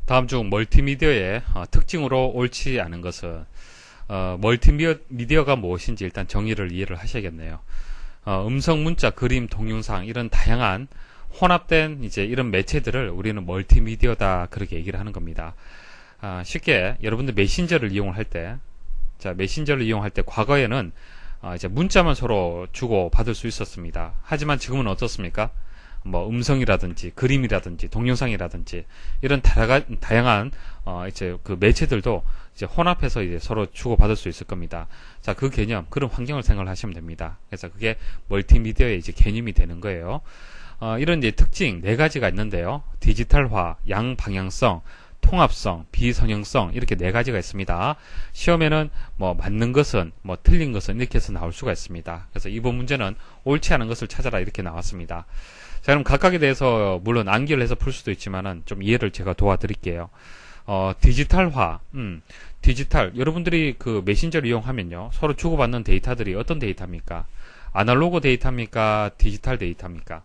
다음 중 멀티미디어의 특징으로 옳지 않은 것은 멀티미디어가 무엇인지 일단 정의를 이해를 하셔야겠네요. 음성, 문자, 그림, 동영상 이런 다양한 혼합된 이제 이런 매체들을 우리는 멀티미디어다 그렇게 얘기를 하는 겁니다. 쉽게 여러분들 메신저를 이용할 때, 메신저를 이용할 때 과거에는 이제 문자만 서로 주고 받을 수 있었습니다. 하지만 지금은 어떻습니까? 뭐 음성이라든지 그림이라든지 동영상이라든지 이런 다양한 이제 그 매체들도 이제 혼합해서 이제 서로 주고 받을 수 있을 겁니다. 자, 그 개념, 그런 환경을 생각을 하시면 됩니다. 그래서 그게 멀티미디어의 이제 개념이 되는 거예요. 이런 이제 특징 네 가지가 있는데요. 디지털화, 양방향성, 통합성, 비선형성 이렇게 네 가지가 있습니다. 시험에는 뭐 맞는 것은 뭐 틀린 것은 이렇게 해서 나올 수가 있습니다. 그래서 이번 문제는 옳지 않은 것을 찾아라 이렇게 나왔습니다. 자, 그럼 각각에 대해서 물론 암기를 해서 풀 수도 있지만은 좀 이해를 제가 도와드릴게요. 디지털화, 디지털 여러분들이 그 메신저를 이용하면요 서로 주고받는 데이터들이 어떤 데이터입니까? 아날로그 데이터입니까? 디지털 데이터입니까?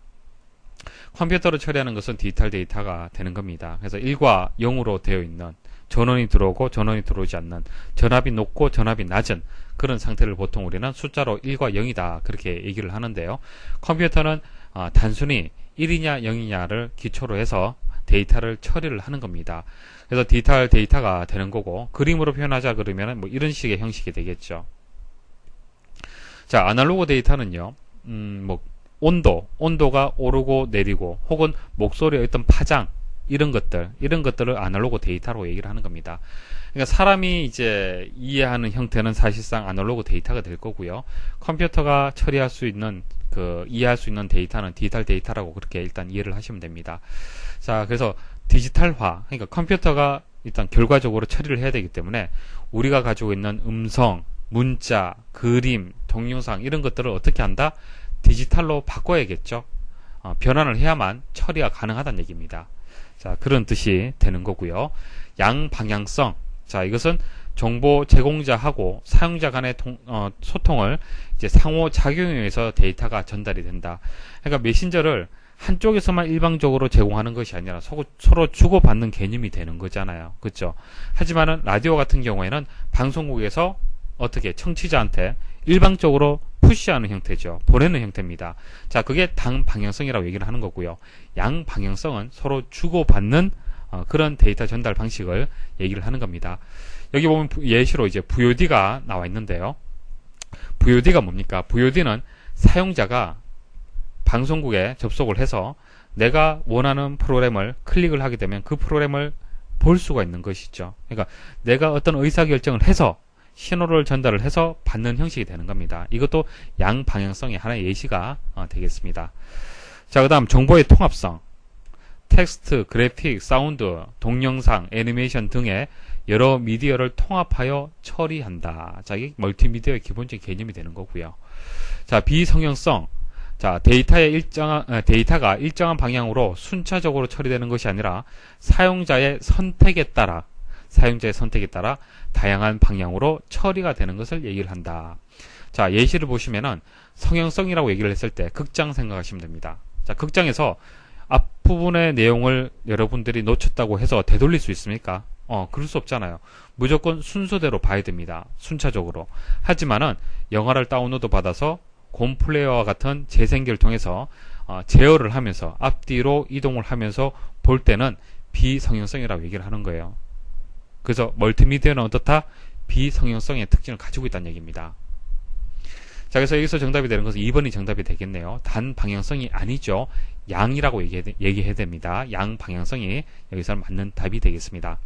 컴퓨터로 처리하는 것은 디지털 데이터가 되는 겁니다. 그래서 1과 0으로 되어 있는 전원이 들어오고 전원이 들어오지 않는 전압이 높고 전압이 낮은 그런 상태를 보통 우리는 숫자로 1과 0이다 그렇게 얘기를 하는데요. 컴퓨터는 단순히 1이냐 0이냐를 기초로 해서 데이터를 처리를 하는 겁니다. 그래서 디지털 데이터가 되는 거고 그림으로 표현하자 그러면 뭐 이런 식의 형식이 되겠죠. 자, 아날로그 데이터는요. 뭐 온도가 오르고 내리고 혹은 목소리의 어떤 파장 이런 것들을 아날로그 데이터로 얘기를 하는 겁니다. 그러니까 사람이 이제 이해하는 형태는 사실상 아날로그 데이터가 될 거고요. 컴퓨터가 처리할 수 있는 이해할 수 있는 데이터는 디지털 데이터라고 그렇게 일단 이해를 하시면 됩니다. 자, 그래서 디지털화, 그러니까 컴퓨터가 일단 결과적으로 처리를 해야 되기 때문에 우리가 가지고 있는 음성, 문자, 그림, 동영상 이런 것들을 어떻게 한다? 디지털로 바꿔야겠죠. 변환을 해야만 처리가 가능하다는 얘기입니다. 자, 그런 뜻이 되는 거고요. 양방향성. 자, 이것은 정보 제공자하고 사용자 간의 소통을 이제 상호작용에 의해서 데이터가 전달이 된다. 그러니까 메신저를 한쪽에서만 일방적으로 제공하는 것이 아니라 서로 주고받는 개념이 되는 거잖아요. 그렇죠? 하지만은 라디오 같은 경우에는 방송국에서 어떻게 청취자한테 일방적으로 푸시하는 형태죠. 보내는 형태입니다. 자, 그게 당방향성이라고 얘기를 하는 거고요. 양방향성은 서로 주고받는 그런 데이터 전달 방식을 얘기를 하는 겁니다. 여기 보면 예시로 이제 VOD가 나와 있는데요. VOD가 뭡니까? VOD는 사용자가 방송국에 접속을 해서 내가 원하는 프로그램을 클릭을 하게 되면 그 프로그램을 볼 수가 있는 것이죠. 그러니까 내가 어떤 의사결정을 해서 신호를 전달을 해서 받는 형식이 되는 겁니다. 이것도 양방향성의 하나의 예시가 되겠습니다. 자, 그 다음 정보의 통합성. 텍스트, 그래픽, 사운드, 동영상, 애니메이션 등의 여러 미디어를 통합하여 처리한다. 자, 이게 멀티미디어의 기본적인 개념이 되는 거고요. 자, 비성형성. 자, 데이터가 일정한 방향으로 순차적으로 처리되는 것이 아니라 사용자의 선택에 따라 다양한 방향으로 처리가 되는 것을 얘기를 한다. 자, 예시를 보시면은 성형성이라고 얘기를 했을 때 극장 생각하시면 됩니다. 자, 극장에서 앞부분의 내용을 여러분들이 놓쳤다고 해서 되돌릴 수 있습니까? 그럴 수 없잖아요. 무조건 순서대로 봐야 됩니다. 순차적으로. 하지만은 영화를 다운로드 받아서 곰플레이어와 같은 재생기를 통해서 제어를 하면서 앞뒤로 이동을 하면서 볼 때는 비성형성이라고 얘기를 하는 거예요. 그래서 멀티미디어는 어떻다? 비성형성의 특징을 가지고 있다는 얘기입니다. 자, 그래서 여기서 정답이 되는 것은 2번이 정답이 되겠네요. 단방향성이 아니죠. 양이라고 얘기해야 됩니다. 양방향성이 여기서 맞는 답이 되겠습니다.